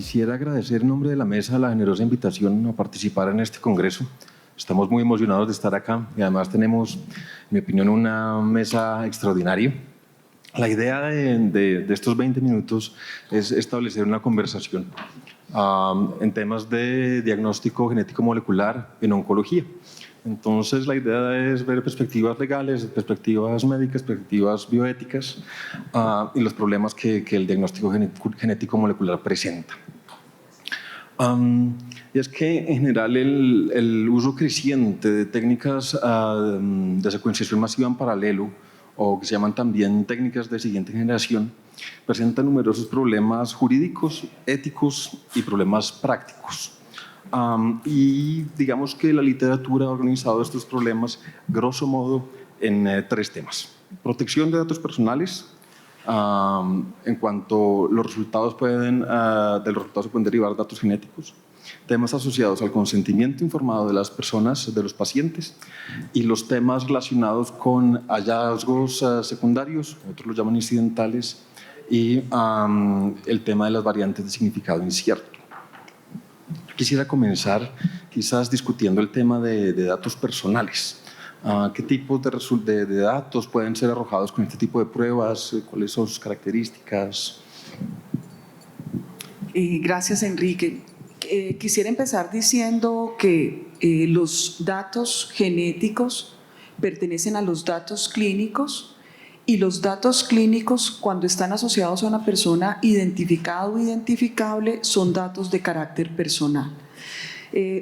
quisiera agradecer en nombre de la mesa la generosa invitación a participar en este congreso. Estamos muy emocionados de estar acá y además tenemos, en mi opinión, una mesa extraordinaria. La idea de estos 20 minutos es establecer una conversación en temas de diagnóstico genético molecular en oncología. Entonces, la idea es ver perspectivas legales, perspectivas médicas, perspectivas bioéticas y los problemas que el diagnóstico genético molecular presenta. Y es que, en general, el uso creciente de técnicas de secuenciación masiva en paralelo, o que se llaman también técnicas de siguiente generación, presenta numerosos problemas jurídicos, éticos y problemas prácticos. Y digamos que la literatura ha organizado estos problemas, grosso modo, en tres temas. Protección de datos personales, en cuanto los resultados de los resultados se pueden derivar datos genéticos, temas asociados al consentimiento informado de las personas, de los pacientes, y los temas relacionados con hallazgos secundarios, otros los llaman incidentales, y el tema de las variantes de significado incierto. Quisiera comenzar quizás discutiendo el tema de datos personales. ¿Qué tipos de datos pueden ser arrojados con este tipo de pruebas? ¿Cuáles son sus características? Gracias, Enrique. Quisiera empezar diciendo que los datos genéticos pertenecen a los datos clínicos y los datos clínicos, cuando están asociados a una persona identificada o identificable, son datos de carácter personal.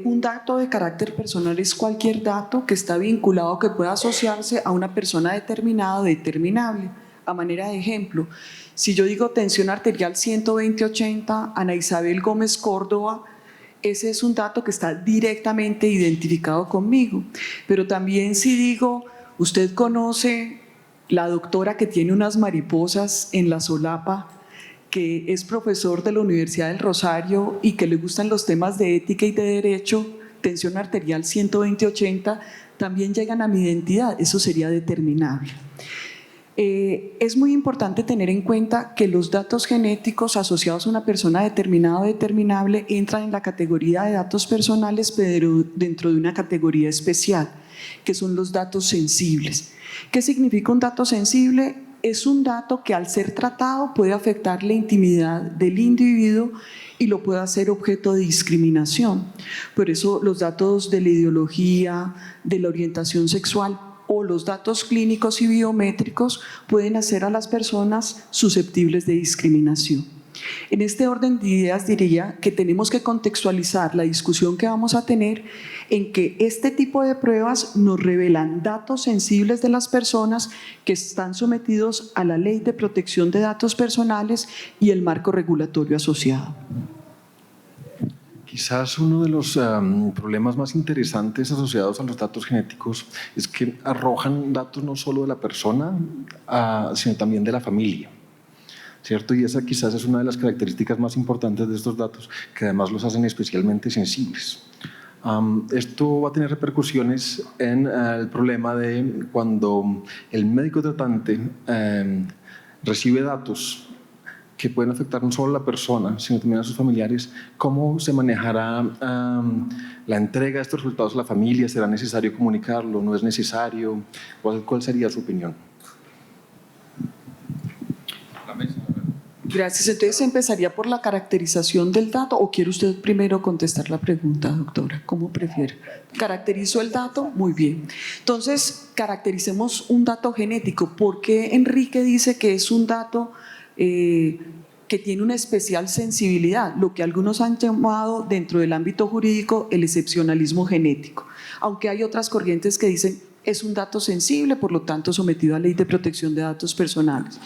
Un dato de carácter personal es cualquier dato que está vinculado o que pueda asociarse a una persona determinada o determinable. A manera de ejemplo, si yo digo tensión arterial 120/80, Ana Isabel Gómez Córdoba, ese es un dato que está directamente identificado conmigo. Pero también si digo, usted conoce la doctora que tiene unas mariposas en la solapa, que es profesor de la Universidad del Rosario y que le gustan los temas de ética y de derecho, tensión arterial 120/80, también llegan a mi identidad, eso sería determinable. Es muy importante tener en cuenta que los datos genéticos asociados a una persona determinada o determinable entran en la categoría de datos personales, pero dentro de una categoría especial, que son los datos sensibles. ¿Qué significa un dato sensible? Es un dato que al ser tratado puede afectar la intimidad del individuo y lo puede hacer objeto de discriminación. Por eso los datos de la ideología, de la orientación sexual o los datos clínicos y biométricos pueden hacer a las personas susceptibles de discriminación. En este orden de ideas diría que tenemos que contextualizar la discusión que vamos a tener en que este tipo de pruebas nos revelan datos sensibles de las personas que están sometidos a la Ley de Protección de Datos Personales y el marco regulatorio asociado. Quizás uno de los problemas más interesantes asociados a los datos genéticos es que arrojan datos no solo de la persona, sino también de la familia, ¿cierto? Y esa quizás es una de las características más importantes de estos datos, que además los hacen especialmente sensibles. Esto va a tener repercusiones en el problema de cuando el médico tratante recibe datos que pueden afectar no solo a la persona, sino también a sus familiares. ¿Cómo se manejará la entrega de estos resultados a la familia? ¿Será necesario comunicarlo? ¿No es necesario? ¿Cuál sería su opinión? La mesa. Gracias. Entonces, ¿empezaría por la caracterización del dato o quiere usted primero contestar la pregunta, doctora? ¿Cómo prefiere? ¿Caracterizo el dato? Muy bien. Entonces, caractericemos un dato genético. ¿Por qué Enrique dice que es un dato que tiene una especial sensibilidad, lo que algunos han llamado dentro del ámbito jurídico el excepcionalismo genético? Aunque hay otras corrientes que dicen es un dato sensible, por lo tanto sometido a Ley de Protección de Datos Personales.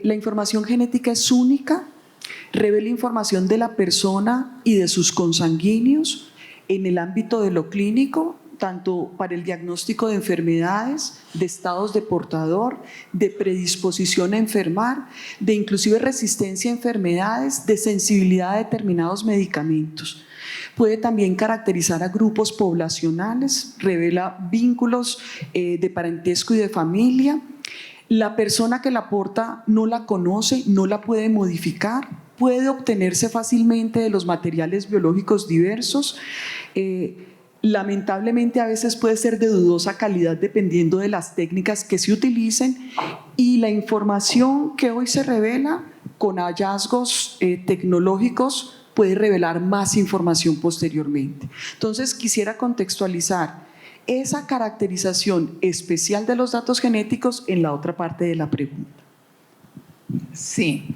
La información genética es única, revela información de la persona y de sus consanguíneos en el ámbito de lo clínico, tanto para el diagnóstico de enfermedades, de estados de portador, de predisposición a enfermar, de inclusive resistencia a enfermedades, de sensibilidad a determinados medicamentos. Puede también caracterizar a grupos poblacionales, revela vínculos de parentesco y de familia. La persona que la aporta no la conoce, no la puede modificar, puede obtenerse fácilmente de los materiales biológicos diversos. Lamentablemente a veces puede ser de dudosa calidad dependiendo de las técnicas que se utilicen, y la información que hoy se revela con hallazgos tecnológicos puede revelar más información posteriormente. Entonces quisiera contextualizar esa caracterización especial de los datos genéticos en la otra parte de la pregunta. Sí,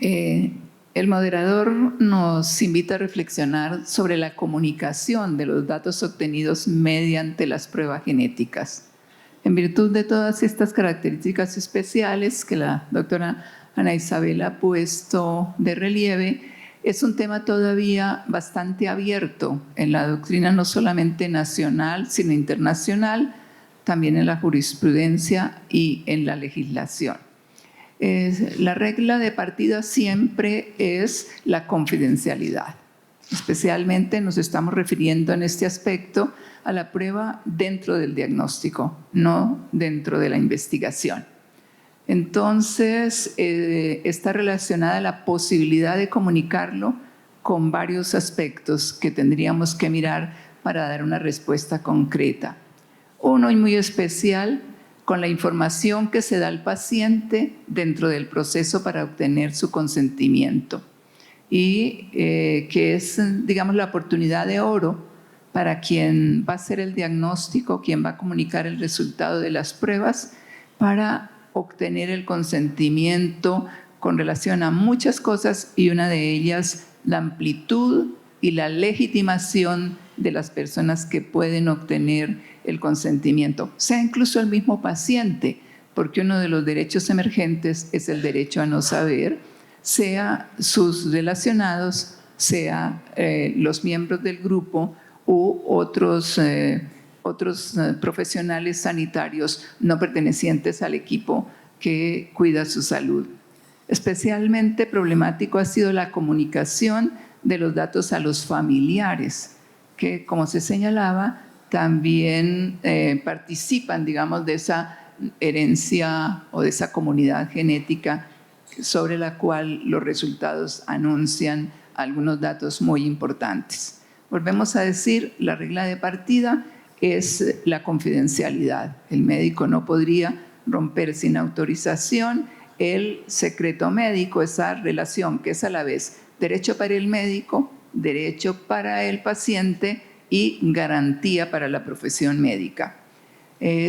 el moderador nos invita a reflexionar sobre la comunicación de los datos obtenidos mediante las pruebas genéticas. En virtud de todas estas características especiales que la doctora Ana Isabel ha puesto de relieve, es un tema todavía bastante abierto en la doctrina no solamente nacional, sino internacional, también en la jurisprudencia y en la legislación. La regla de partida siempre es la confidencialidad. Especialmente nos estamos refiriendo en este aspecto a la prueba dentro del diagnóstico, no dentro de la investigación. Entonces, está relacionada la posibilidad de comunicarlo con varios aspectos que tendríamos que mirar para dar una respuesta concreta. Uno y muy especial, con la información que se da al paciente dentro del proceso para obtener su consentimiento, y que es, digamos, la oportunidad de oro para quien va a hacer el diagnóstico, quien va a comunicar el resultado de las pruebas, para obtener el consentimiento con relación a muchas cosas, y una de ellas la amplitud y la legitimación de las personas que pueden obtener el consentimiento, sea incluso el mismo paciente, porque uno de los derechos emergentes es el derecho a no saber, sea sus relacionados, sea los miembros del grupo u otros profesionales sanitarios no pertenecientes al equipo que cuida su salud. Especialmente problemático ha sido la comunicación de los datos a los familiares, que, como se señalaba, también participan, digamos, de esa herencia o de esa comunidad genética sobre la cual los resultados anuncian algunos datos muy importantes. Volvemos a decir, la regla de partida es la confidencialidad. El médico no podría romper sin autorización el secreto médico, esa relación que es a la vez derecho para el médico, derecho para el paciente y garantía para la profesión médica.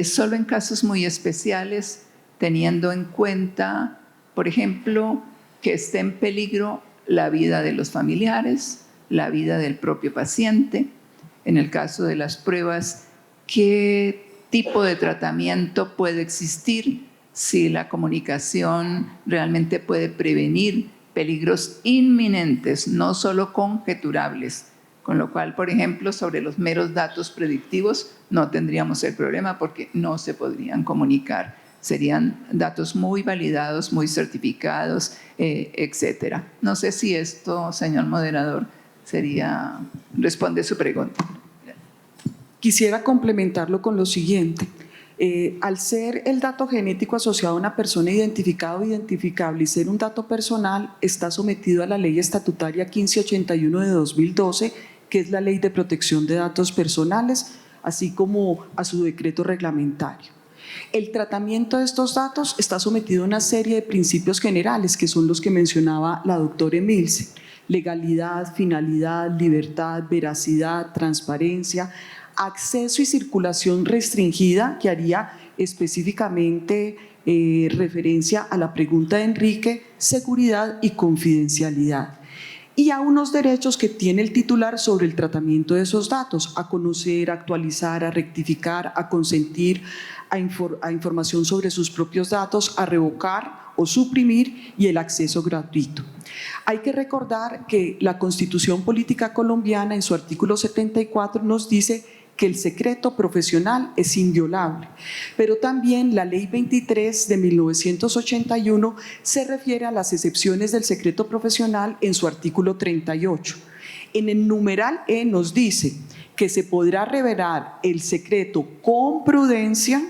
Solo en casos muy especiales, teniendo en cuenta, por ejemplo, que esté en peligro la vida de los familiares, la vida del propio paciente. En el caso de las pruebas, ¿qué tipo de tratamiento puede existir si la comunicación realmente puede prevenir peligros inminentes, no solo conjeturables? Con lo cual, por ejemplo, sobre los meros datos predictivos no tendríamos el problema porque no se podrían comunicar. Serían datos muy validados, muy certificados, etcétera. No sé si esto, señor moderador, responde su pregunta. Quisiera complementarlo con lo siguiente. Al ser el dato genético asociado a una persona identificada o identificable y ser un dato personal, está sometido a la Ley Estatutaria 1581 de 2012, que es la Ley de Protección de Datos Personales, así como a su decreto reglamentario. El tratamiento de estos datos está sometido a una serie de principios generales, que son los que mencionaba la doctora Emilce: legalidad, finalidad, libertad, veracidad, transparencia, acceso y circulación restringida, que haría específicamente referencia a la pregunta de Enrique, seguridad y confidencialidad. Y a unos derechos que tiene el titular sobre el tratamiento de esos datos: a conocer, a actualizar, a rectificar, a consentir, a información sobre sus propios datos, a revocar o suprimir, y el acceso gratuito. Hay que recordar que la Constitución Política Colombiana, en su artículo 74, nos dice que el secreto profesional es inviolable, pero también la Ley 23 de 1981 se refiere a las excepciones del secreto profesional en su artículo 38. En el numeral E nos dice que se podrá revelar el secreto con prudencia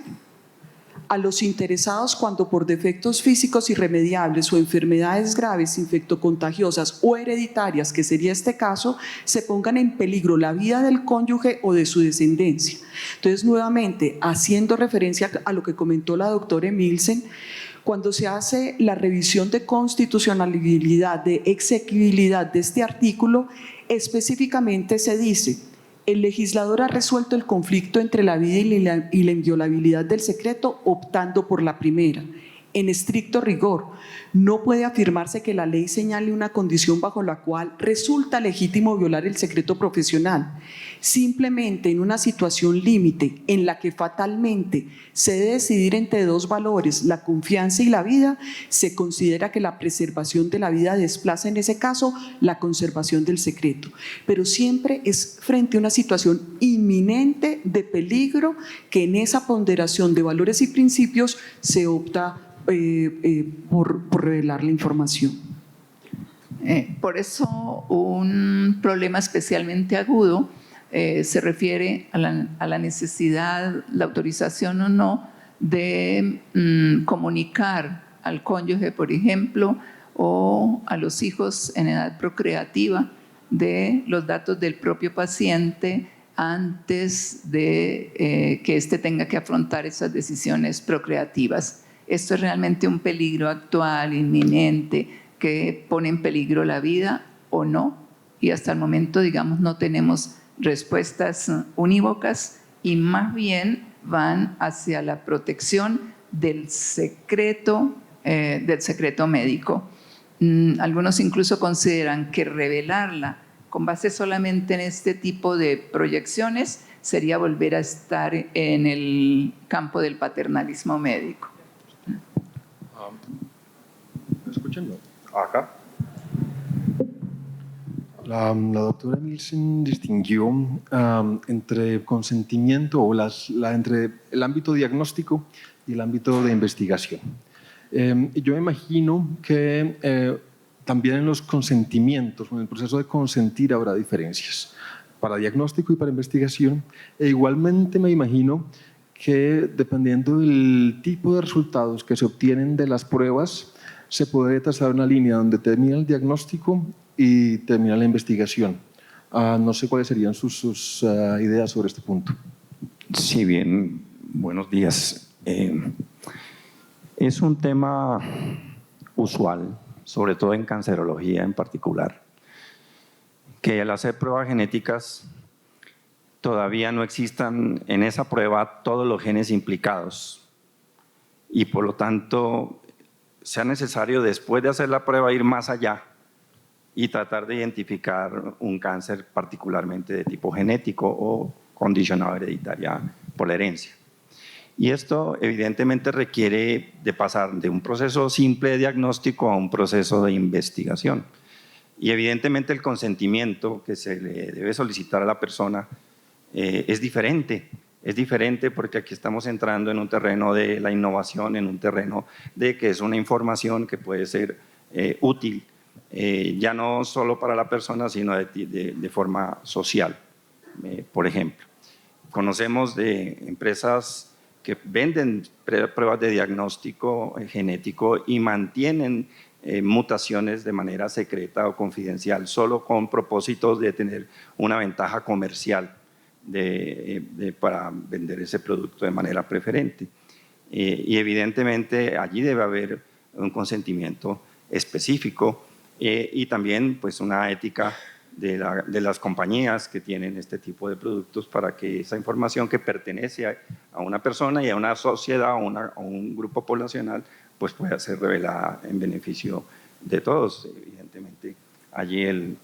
a los interesados cuando por defectos físicos irremediables o enfermedades graves, infectocontagiosas o hereditarias, que sería este caso, se pongan en peligro la vida del cónyuge o de su descendencia. Entonces, nuevamente, haciendo referencia a lo que comentó la doctora Emilsen, cuando se hace la revisión de constitucionalidad, de exequibilidad de este artículo, específicamente se dice: el legislador ha resuelto el conflicto entre la vida y la inviolabilidad del secreto optando por la primera. En estricto rigor, no puede afirmarse que la ley señale una condición bajo la cual resulta legítimo violar el secreto profesional. Simplemente en una situación límite en la que fatalmente se debe decidir entre dos valores, la confianza y la vida, se considera que la preservación de la vida desplaza en ese caso la conservación del secreto. Pero siempre es frente a una situación inminente de peligro que en esa ponderación de valores y principios se opta por revelar la información. Por eso un problema especialmente agudo se refiere a la necesidad, la autorización o no de comunicar al cónyuge, por ejemplo, o a los hijos en edad procreativa de los datos del propio paciente antes de que éste tenga que afrontar esas decisiones procreativas. Esto es realmente un peligro actual, inminente, que pone en peligro la vida o no, y hasta el momento, digamos, no tenemos respuestas unívocas y más bien van hacia la protección del secreto médico. Algunos incluso consideran que revelarla con base solamente en este tipo de proyecciones sería volver a estar en el campo del paternalismo médico. ¿Me escuchan? Acá. La doctora Nielsen distinguió entre consentimiento o entre el ámbito diagnóstico y el ámbito de investigación. Yo me imagino que también en los consentimientos, en el proceso de consentir habrá diferencias para diagnóstico y para investigación, e igualmente me imagino que dependiendo del tipo de resultados que se obtienen de las pruebas, se puede trazar una línea donde termina el diagnóstico y termina la investigación. No sé cuáles serían sus ideas sobre este punto. Sí, bien, buenos días. Es un tema usual, sobre todo en cancerología en particular, que al hacer pruebas genéticas todavía no existan en esa prueba todos los genes implicados y por lo tanto sea necesario después de hacer la prueba ir más allá y tratar de identificar un cáncer particularmente de tipo genético o condicionado hereditaria por la herencia. Y esto evidentemente requiere de pasar de un proceso simple de diagnóstico a un proceso de investigación. Y evidentemente el consentimiento que se le debe solicitar a la persona es diferente. Es diferente porque aquí estamos entrando en un terreno de la innovación, en un terreno de que es una información que puede ser útil, ya no solo para la persona, sino de forma social. Por ejemplo, conocemos de empresas que venden pruebas de diagnóstico genético y mantienen mutaciones de manera secreta o confidencial, solo con propósitos de tener una ventaja comercial para vender ese producto de manera preferente. Y evidentemente allí debe haber un consentimiento específico y también pues, una ética de las compañías que tienen este tipo de productos para que esa información que pertenece a una persona y a una sociedad o un grupo poblacional pues pueda ser revelada en beneficio de todos. Evidentemente allí el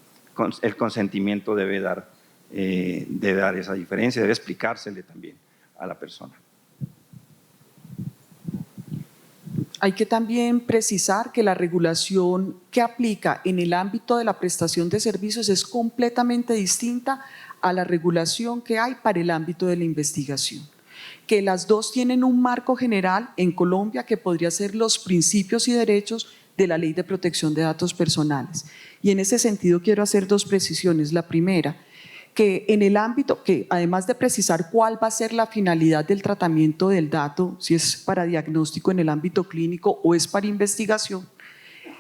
consentimiento debe dar esa diferencia, debe explicársele también a la persona. Hay que también precisar que la regulación que aplica en el ámbito de la prestación de servicios es completamente distinta a la regulación que hay para el ámbito de la investigación, que las dos tienen un marco general en Colombia que podría ser los principios y derechos de la Ley de Protección de Datos Personales. Y en ese sentido quiero hacer dos precisiones. La primera, que en el ámbito, que además de precisar cuál va a ser la finalidad del tratamiento del dato, si es para diagnóstico en el ámbito clínico o es para investigación,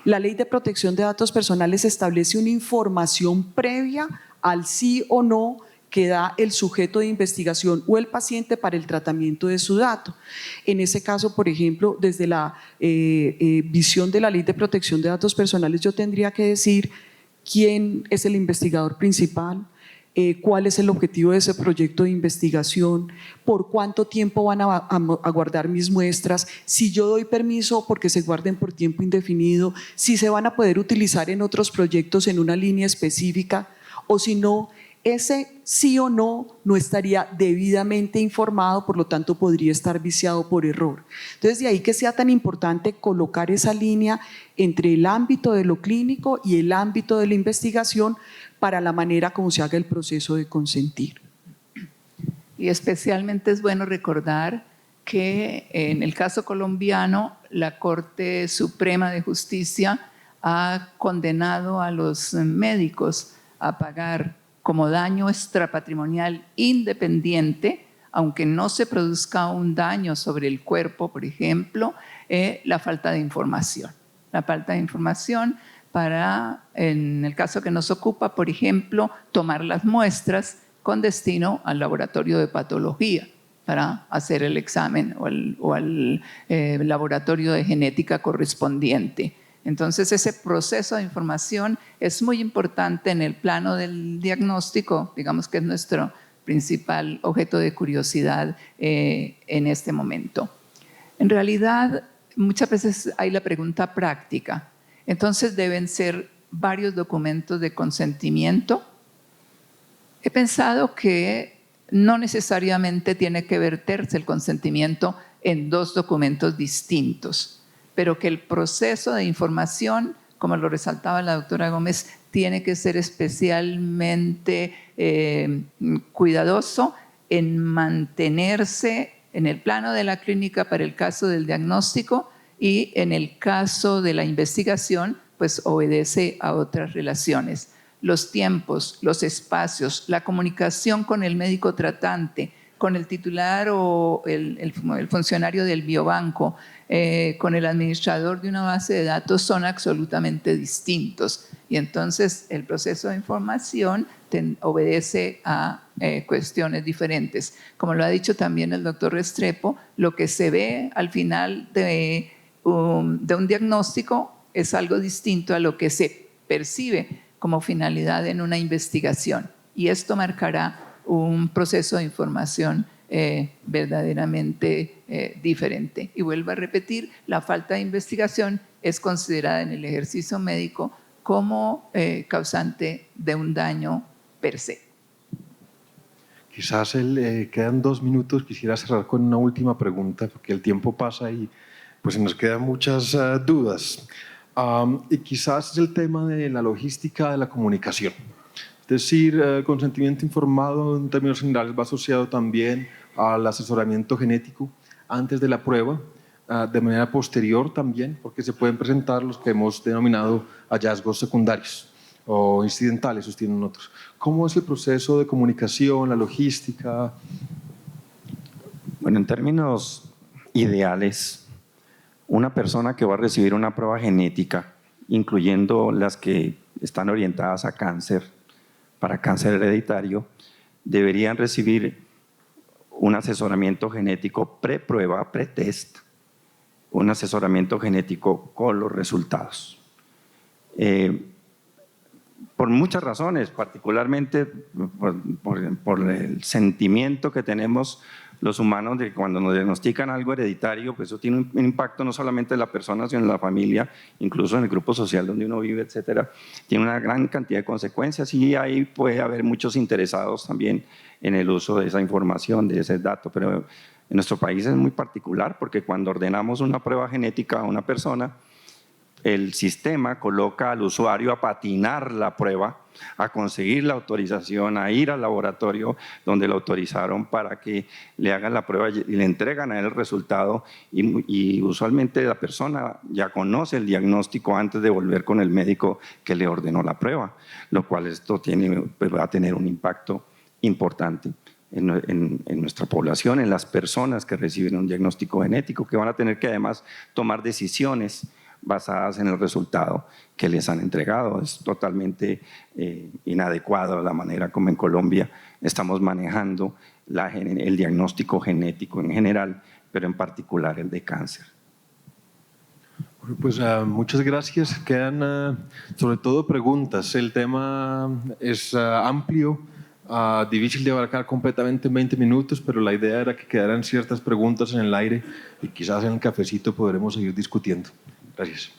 la Ley de Protección de Datos Personales establece una información previa al sí o no que da el sujeto de investigación o el paciente para el tratamiento de su dato. En ese caso, por ejemplo, desde la visión de la Ley de Protección de Datos Personales, yo tendría que decir quién es el investigador principal, cuál es el objetivo de ese proyecto de investigación, por cuánto tiempo van a guardar mis muestras, si yo doy permiso porque se guarden por tiempo indefinido, si se van a poder utilizar en otros proyectos en una línea específica, o si no, ese sí o no estaría debidamente informado, por lo tanto podría estar viciado por error. Entonces, de ahí que sea tan importante colocar esa línea entre el ámbito de lo clínico y el ámbito de la investigación para la manera como se haga el proceso de consentir. Y especialmente es bueno recordar que en el caso colombiano la Corte Suprema de Justicia ha condenado a los médicos a pagar como daño extrapatrimonial independiente, aunque no se produzca un daño sobre el cuerpo, por ejemplo, la falta de información. La falta de información para, en el caso que nos ocupa, por ejemplo, tomar las muestras con destino al laboratorio de patología para hacer el examen o al laboratorio de genética correspondiente. Entonces, ese proceso de información es muy importante en el plano del diagnóstico, digamos que es nuestro principal objeto de curiosidad en este momento. En realidad, muchas veces hay la pregunta práctica. Entonces, deben ser varios documentos de consentimiento. He pensado que no necesariamente tiene que verterse el consentimiento en dos documentos distintos, pero que el proceso de información, como lo resaltaba la doctora Gómez, tiene que ser especialmente cuidadoso en mantenerse en el plano de la clínica para el caso del diagnóstico y en el caso de la investigación, pues obedece a otras relaciones. Los tiempos, los espacios, la comunicación con el médico tratante, con el titular o el funcionario del biobanco, con el administrador de una base de datos son absolutamente distintos. Y entonces el proceso de información obedece a cuestiones diferentes. Como lo ha dicho también el doctor Restrepo, lo que se ve al final de un diagnóstico es algo distinto a lo que se percibe como finalidad en una investigación. Y esto marcará un proceso de información verdaderamente diferente. Y vuelvo a repetir, la falta de investigación es considerada en el ejercicio médico como causante de un daño per se. Quizás quedan 2 minutos, quisiera cerrar con una última pregunta, porque el tiempo pasa y pues nos quedan muchas dudas. Y quizás es el tema de la logística de la comunicación. Es decir, consentimiento informado en términos generales va asociado también al asesoramiento genético antes de la prueba, de manera posterior también, porque se pueden presentar los que hemos denominado hallazgos secundarios o incidentales, sostienen otros. ¿Cómo es el proceso de comunicación, la logística? Bueno, en términos ideales, una persona que va a recibir una prueba genética, incluyendo las que están orientadas a cáncer, para cáncer hereditario, deberían recibir un asesoramiento genético pre-prueba, pre-test, un asesoramiento genético con los resultados. Por muchas razones, particularmente por el sentimiento que tenemos los humanos de que cuando nos diagnostican algo hereditario, pues eso tiene un impacto no solamente en la persona, sino en la familia, incluso en el grupo social donde uno vive, etcétera. Tiene una gran cantidad de consecuencias y ahí puede haber muchos interesados también en el uso de esa información, de ese dato. Pero en nuestro país es muy particular porque cuando ordenamos una prueba genética a una persona, el sistema coloca al usuario a patinar la prueba, a conseguir la autorización, a ir al laboratorio donde lo autorizaron para que le hagan la prueba y le entregan a él el resultado y usualmente la persona ya conoce el diagnóstico antes de volver con el médico que le ordenó la prueba, lo cual esto va a tener un impacto importante en nuestra población, en las personas que reciben un diagnóstico genético, que van a tener que además tomar decisiones basadas en el resultado que les han entregado. Es totalmente inadecuado la manera como en Colombia estamos manejando el diagnóstico genético en general, pero en particular el de cáncer. Bueno, pues muchas gracias. Quedan sobre todo preguntas. El tema es amplio, difícil de abarcar completamente en 20 minutos, pero la idea era que quedaran ciertas preguntas en el aire y quizás en el cafecito podremos seguir discutiendo. Gracias.